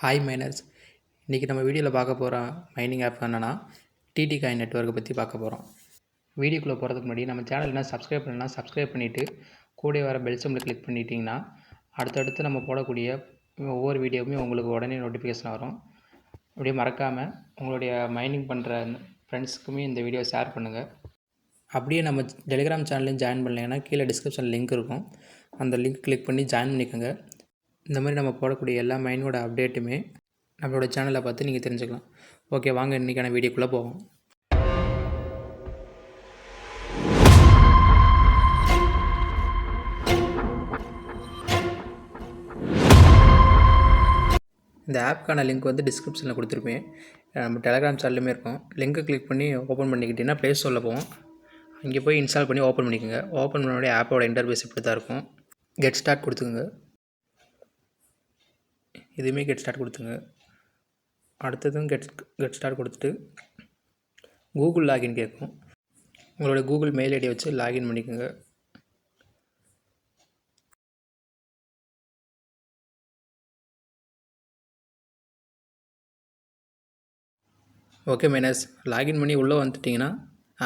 Hi miners. இன்றைக்கி நம்ம வீடியோவில் பார்க்க போகிற மைனிங் ஆப் என்னென்னா டிடி காயின் நெட்வொர்க்கை பற்றி பார்க்க போகிறோம். வீடியோக்குள்ளே போகிறதுக்கு முன்னாடி நம்ம சேனல் என்ன சப்ஸ்கிரைப் பண்ணலாம், சப்ஸ்கிரைப் பண்ணிவிட்டு கூட வர பெல் சிம்பிளை கிளிக் பண்ணிட்டீங்கன்னா அடுத்தடுத்து நம்ம போடக்கூடிய ஒவ்வொரு வீடியோவுமே உங்களுக்கு உடனே நோட்டிஃபிகேஷன் வரும். அப்படியே மறக்காமல் உங்களுடைய மைனிங் பண்ணுற ஃப்ரெண்ட்ஸுக்குமே இந்த வீடியோ ஷேர் பண்ணுங்கள். அப்படியே நம்ம டெலிகிராம் சேனல்லையும் ஜாயின் பண்ணலைன்னா கீழே டிஸ்கிரிப்ஷனில் லிங்க் இருக்கும், அந்த லிங்க் கிளிக் பண்ணி ஜாயின் பண்ணிக்கோங்க. இந்த மாதிரி நம்ம போடக்கூடிய எல்லா மைனோட அப்டேட்டுமே நம்மளோட சேனலை பார்த்து நீங்கள் தெரிஞ்சுக்கலாம். ஓகே, வாங்க இன்றைக்கான வீடியோக்குள்ளே போவோம். இந்த ஆப்புக்கான லிங்க் வந்து டிஸ்கிரிப்ஷனில் கொடுத்துருப்பேன். நம்ம டெலிகிராம் சேனலுமே இருக்கும். லிங்க்கை கிளிக் பண்ணி ஓப்பன் பண்ணிக்கிட்டிங்கன்னா ப்ளே ஸ்டோரில் போவோம். அங்கே போய் இன்ஸ்டால் பண்ணி ஓப்பன் பண்ணிக்கோங்க. ஓப்பன் பண்ணோடைய ஆப்போட இன்டர்ஃபேஸ் இப்படி தான் இருக்கும். கெட் ஸ்டார்ட் கொடுத்துங்க. இதுவுமே கெட் ஸ்டார்ட் கொடுத்துங்க. அடுத்ததும் கெட் ஸ்டார்ட் கொடுத்துட்டு கூகுள் லாகின் கேட்கும். உங்களோட கூகுள் மெயில் ஐடியை வச்சு லாகின் பண்ணிக்கோங்க. ஓகே மைனஸ், லாகின் பண்ணி உள்ளே வந்துட்டிங்கன்னா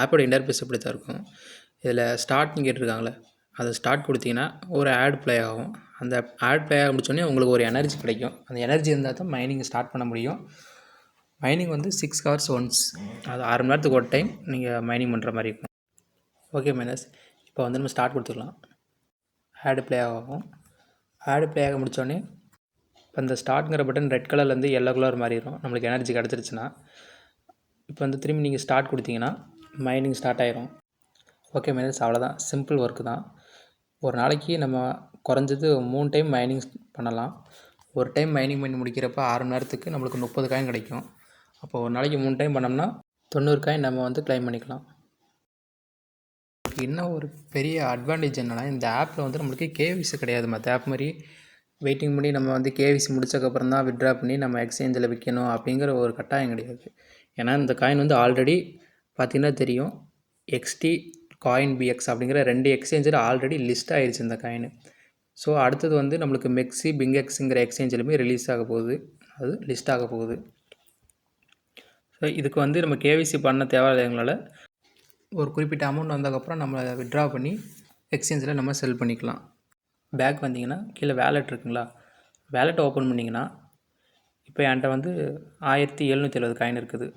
ஆப்போட இன்டர்ஃபேஸ் இப்படி தான் இருக்கும். இதில் ஸ்டார்ட்னு கேட்டிருக்காங்களே, அதை ஸ்டார்ட் கொடுத்தீங்கன்னா ஒரு ஆட் ப்ளே ஆகும். அந்த ஆட் ப்ளே ஆக முடிச்சோடனே உங்களுக்கு ஒரு எனர்ஜி கிடைக்கும். அந்த எனர்ஜி இருந்தால் தான் மைனிங் ஸ்டார்ட் பண்ண முடியும். மைனிங் வந்து 6 hours ஒன்ஸ், அது 6 மணி நேரத்துக்கு ஒரு டைம் நீங்கள் மைனிங் பண்ணுற மாதிரி இருக்கும். ஓகே மைனஸ், இப்போ வந்து நம்ம ஸ்டார்ட் கொடுத்துக்கலாம். ஆடு ப்ளே ஆகும். ஆடு ப்ளே ஆக முடித்தோடனே இப்போ இந்த ஸ்டார்ட்ங்கிற பட்டன் ரெட் கலர்லேருந்து எல்லோ கலர் மாறிடும். நம்மளுக்கு எனர்ஜி கிடச்சிருச்சுன்னா இப்போ வந்து திரும்பி நீங்கள் ஸ்டார்ட் கொடுத்தீங்கன்னா மைனிங் ஸ்டார்ட் ஆயிரும். ஓகே மைனஸ், அவ்வளோதான். சிம்பிள் ஒர்க்கு தான். ஒரு நாளைக்கு நம்ம குறைஞ்சது 3 டைம் மைனிங் பண்ணலாம். ஒரு டைம் மைனிங் பண்ணி முடிக்கிறப்ப 6 மணி நேரத்துக்கு நம்மளுக்கு 30 காயின் கிடைக்கும். அப்போ ஒரு நாளைக்கு 3 டைம் பண்ணோம்னா 90 காயின் நம்ம வந்து கிளைம் பண்ணிக்கலாம். இன்னும் ஒரு பெரிய அட்வான்டேஜ் என்னென்னா, இந்த ஆப்பில் வந்து நம்மளுக்கு கேவிசி கிடையாது. மற்ற ஆப் மாதிரி வெயிட்டிங் பண்ணி நம்ம வந்து கேவிசி முடிச்சக்கப்புறம் தான் வித்ட்ரா பண்ணி நம்ம எக்ஸ்சேஞ்சில் விற்கணும் அப்படிங்கிற ஒரு கட்டாயம் கிடையாது. ஏன்னா இந்த காயின் வந்து ஆல்ரெடி பார்த்திங்கன்னா தெரியும், எக்ஸ்டி காயின் பிஎக்ஸ் அப்படிங்கிற 2 எக்ஸ்சேஞ்சில் ஆல்ரெடி லிஸ்ட் ஆகிடுச்சு இந்த காயின். ஸோ அடுத்தது வந்து நம்மளுக்கு மெக்ஸி பிங்கெக்ஸுங்கிற எக்ஸ்சேஞ்சிலுமே ரிலீஸ் ஆக போகுது, அது லிஸ்ட் ஆக போகுது. ஸோ இதுக்கு வந்து நம்ம கேவிசி பண்ண தேவையில்லைங்களால் ஒரு குறிப்பிட்ட அமௌண்ட் வந்ததுக்கப்புறம் நம்ம வித்ட்ரா பண்ணி எக்ஸ்சேஞ்சில் நம்ம செல் பண்ணிக்கலாம். பேக் வந்தீங்கன்னா கீழே வேலெட் இருக்குங்களா, வேலெட்டை ஓப்பன் பண்ணிங்கன்னா இப்போ என்கிட்ட வந்து 1770 காயின் இருக்குது.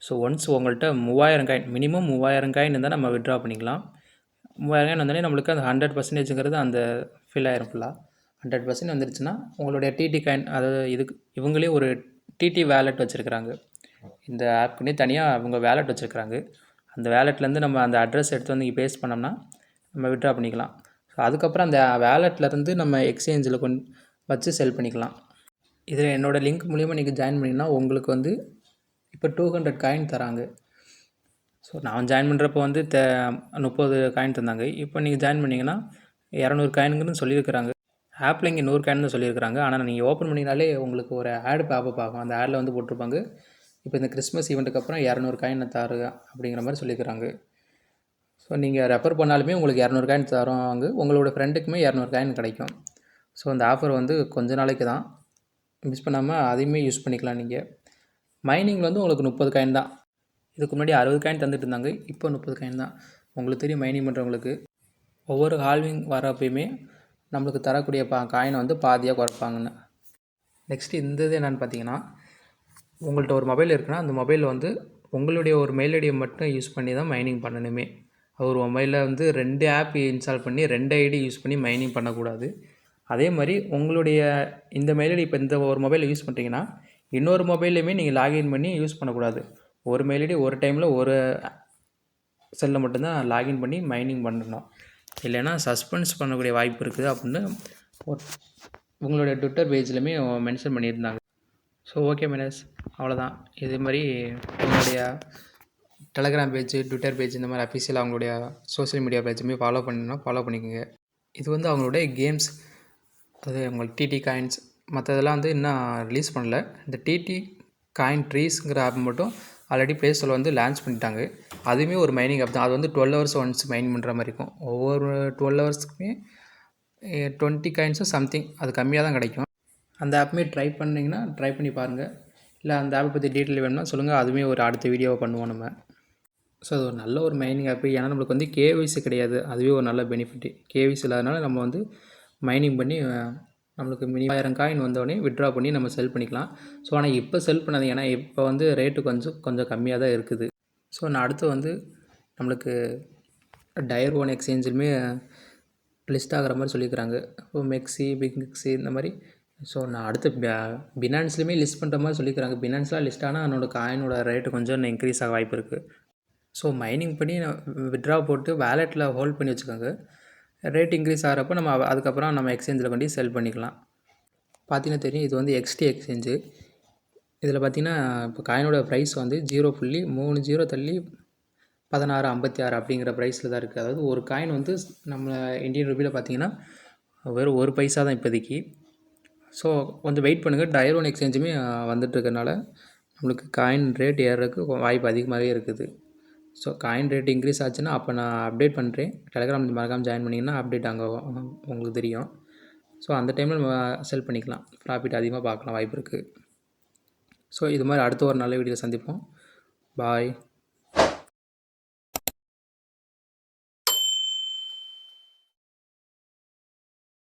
ஸோ ஒன்ஸ் உங்கள்கிட்ட 3000 காயின், மினிமம் 3000 காயின் இருந்தால் நம்ம வித்ட்ரா பண்ணிக்கலாம். 3000 காயின் வந்தோடனே நம்மளுக்கு அந்த 100%ங்கிறது அந்த ஃபில் ஆயிரும். ஃபுல்லாக 100% வந்துருச்சுன்னா உங்களுடைய டிடி காயின், அதாவது இதுக்கு இவங்களே ஒரு டிடி வேலெட் வச்சுருக்குறாங்க. இந்த ஆப்புக்குன்னே தனியாக அவங்க வேலெட் வச்சுருக்குறாங்க. அந்த வேலெட்லேருந்து நம்ம அந்த அட்ரஸ் எடுத்து வந்து இங்கே பேஸ்ட் பண்ணோம்னா நம்ம வித்ட்ரா பண்ணிக்கலாம். ஸோ அதுக்கப்புறம் அந்த வேலெட்லேருந்து நம்ம எக்ஸ்சேஞ்சில் வச்சு செல் பண்ணிக்கலாம். இதில் என்னோடய லிங்க் மூலிமா நீங்கள் ஜாயின் பண்ணிங்கன்னா உங்களுக்கு வந்து இப்போ 200 காயின் தராங்க. ஸோ நான் ஜாயின் பண்ணுறப்போ வந்து 30 காயின் தந்தாங்க. இப்போ நீங்கள் ஜாயின் பண்ணிங்கன்னா 200 காயினுங்கன்னு சொல்லியிருக்கிறாங்க. ஆப்பில் இங்கே 100 காயின் தான் சொல்லியிருக்கிறாங்க. ஆனால் நீங்கள் ஓப்பன் பண்ணிங்கனாலே உங்களுக்கு ஒரு ஆடு பாப்பப் ஆகும். அந்த ஆடில் வந்து போட்டிருப்பாங்க, இப்போ இந்த கிறிஸ்மஸ் ஈவெண்ட்டுக்கு அப்புறம் 200 காயின் தருங்க அப்படிங்கிற மாதிரி சொல்லியிருக்கிறாங்க. ஸோ நீங்கள் ரெஃபர் பண்ணாலுமே உங்களுக்கு 200 காயின் தருவாங்க. உங்களோட ஃப்ரெண்டுக்குமே 200 காயின் கிடைக்கும். ஸோ அந்த ஆஃபர் வந்து கொஞ்ச நாளைக்கு தான், மிஸ் பண்ணாமல் அதையுமே யூஸ் பண்ணிக்கலாம். நீங்கள் மைனிங்கில் வந்து உங்களுக்கு 30 காயின் தான். இதுக்கு முன்னாடி 60 காயின் தந்துட்டு இருந்தாங்க, இப்போ 30 காயின் தான். உங்களுக்கு தெரியும், மைனிங் பண்ணுறவங்களுக்கு ஒவ்வொரு ஹால்விங் வரப்பையுமே நம்மளுக்கு தரக்கூடிய காயினை வந்து பாதியாக குறைப்பாங்கன்னு. நெக்ஸ்ட்டு இந்த இது என்னென்னு பார்த்தீங்கன்னா, உங்கள்கிட்ட ஒரு மொபைல் இருக்குன்னா அந்த மொபைலில் வந்து உங்களுடைய ஒரு மெயில் ஐடியை மட்டும் யூஸ் பண்ணி தான் மைனிங் பண்ணணுமே. ஒரு மொபைலில் வந்து 2 ஆப் இன்ஸ்டால் பண்ணி 2 ஐடி யூஸ் பண்ணி மைனிங் பண்ணக்கூடாது. அதே மாதிரி உங்களுடைய இந்த மெயில் ஐடி இப்போ இந்த ஒரு மொபைலை யூஸ் பண்ணுறீங்கன்னா இன்னொரு மொபைல்லையுமே நீங்கள் லாகின் பண்ணி யூஸ் பண்ணக்கூடாது. ஒரு மெயில் ஐடி ஒரு டைமில் ஒரு செல்லில் மட்டும்தான் லாகின் பண்ணி மைனிங் பண்ணணும். இல்லைன்னா சஸ்பென்ஸ் பண்ணக்கூடிய வாய்ப்பு இருக்குது அப்படின்னு உங்களுடைய ட்விட்டர் பேஜ்லையுமே மென்ஷன் பண்ணியிருந்தாங்க. ஸோ ஓகே மைனஸ், அவ்வளோதான். இதே மாதிரி உங்களுடைய டெலகிராம் பேஜ், ட்விட்டர் பேஜ், இந்த மாதிரி அஃபிஷியலாக அவங்களுடைய சோஷியல் மீடியா பேஜுமே ஃபாலோ பண்ணணுன்னா ஃபாலோ பண்ணிக்கோங்க. இது வந்து அவங்களுடைய கேம்ஸ், அது உங்களுக்கு டிடி காயின்ஸ் மற்றதெல்லாம் வந்து இன்னும் ரிலீஸ் பண்ணல. இந்த டிடி காயின் ட்ரீஸ்ங்கிற ஆப் மட்டும் ஆல்ரெடி ப்ளே ஸ்டோரில் வந்து லான்ச் பண்ணிட்டாங்க. அதுவுமே ஒரு மைனிங் ஆப் தான். அது வந்து 12 hours ஒன்ஸ் மைன் பண்ணுற மாதிரி இருக்கும். ஒவ்வொரு 12 ஹவர்ஸ்க்குமே 20 காயின்ஸும் சம்திங், அது கம்மியாக தான் கிடைக்கும். அந்த ஆப்புமே ட்ரை பண்ணிங்கன்னா ட்ரை பண்ணி பாருங்கள். இல்லை அந்த ஆப்பை பற்றி டீட்டெயில் வேணும்னா சொல்லுங்கள், அதுவுமே ஒரு அடுத்த வீடியோவை பண்ணுவோம் நம்ம. ஸோ அது ஒரு நல்ல ஒரு மைனிங் ஆப்பு. ஏன்னா நம்மளுக்கு வந்து கேஒய்சி கிடையாது, அதுவே ஒரு நல்ல பெனிஃபிட்டு. கேஒய்சி இல்லாதனால நம்ம வந்து மைனிங் பண்ணி நம்மளுக்கு மினிமம் 1000 காயின் வந்தோடனே வித்ட்ரா பண்ணி நம்ம செல் பண்ணிக்கலாம். ஸோ ஆனால் இப்போ செல் பண்ணாதீங்க, ஏன்னா இப்போ வந்து ரேட்டு கொஞ்சம் கம்மியாக தான் இருக்குது. ஸோ நான் அடுத்து வந்து நம்மளுக்கு டயர் ஒன் எக்ஸ்சேஞ்சிலுமே லிஸ்ட் ஆகிற மாதிரி சொல்லியிருக்கிறாங்க. இப்போ மெக்ஸி, பிக் மிக்ஸி இந்த மாதிரி. ஸோ நான் அடுத்து பினான்ஸ்லையுமே லிஸ்ட் பண்ணுற மாதிரி சொல்லியிருக்கிறாங்க. பினான்ஸ்லாம் லிஸ்ட் ஆனால் என்னோட காயினோட ரேட்டு கொஞ்சம் இன்க்ரீஸ் ஆக வாய்ப்பு இருக்குது. ஸோ மைனிங் பண்ணி வித்ட்ரா போட்டு வேலெட்டில் ஹோல்ட் பண்ணி வச்சுக்கோங்க. ரேட் இன்க்ரீஸ் ஆகிறப்போ நம்ம அதுக்கப்புறம் நம்ம எக்ஸ்சேஞ்சில் கொண்டு செல் பண்ணிக்கலாம். பார்த்தீங்கன்னா தெரியும், இது வந்து எக்ஸ்டி எக்ஸ்சேஞ்சு. இதில் பார்த்தீங்கன்னா இப்போ காயினோட ப்ரைஸ் வந்து 0.30 தள்ளி 16.56 அப்படிங்கிற ப்ரைஸில் தான் இருக்குது. அதாவது ஒரு காயின் வந்து நம்ம இந்தியன் ருப்பியில் பார்த்தீங்கன்னா வெறும் 1 பைசா தான் இப்போதைக்கு. ஸோ கொஞ்சம் வெயிட் பண்ணுங்கள். டயர் ஒன் எக்ஸ்சேஞ்சுமே வந்துட்டுருக்கனால நம்மளுக்கு காயின் ரேட் ஏறுறதுக்கு வாய்ப்பு அதிகமாகவே இருக்குது. ஸோ காயின் ரேட் இன்க்ரீஸ் ஆச்சுன்னா அப்போ நான் அப்டேட் பண்ணுறேன். டெலகிராம் மறக்காமல் ஜாயின் பண்ணிங்கன்னா அப்டேட் அங்கே உங்களுக்கு தெரியும். ஸோ அந்த டைமில் நம்ம செல் பண்ணிக்கலாம், ப்ராஃபிட் அதிகமாக பார்க்கலாம் வாய்ப்பு இருக்குது. ஸோ இது மாதிரி அடுத்த ஒரு நல்ல வீடியோவில் சந்திப்போம். பாய்.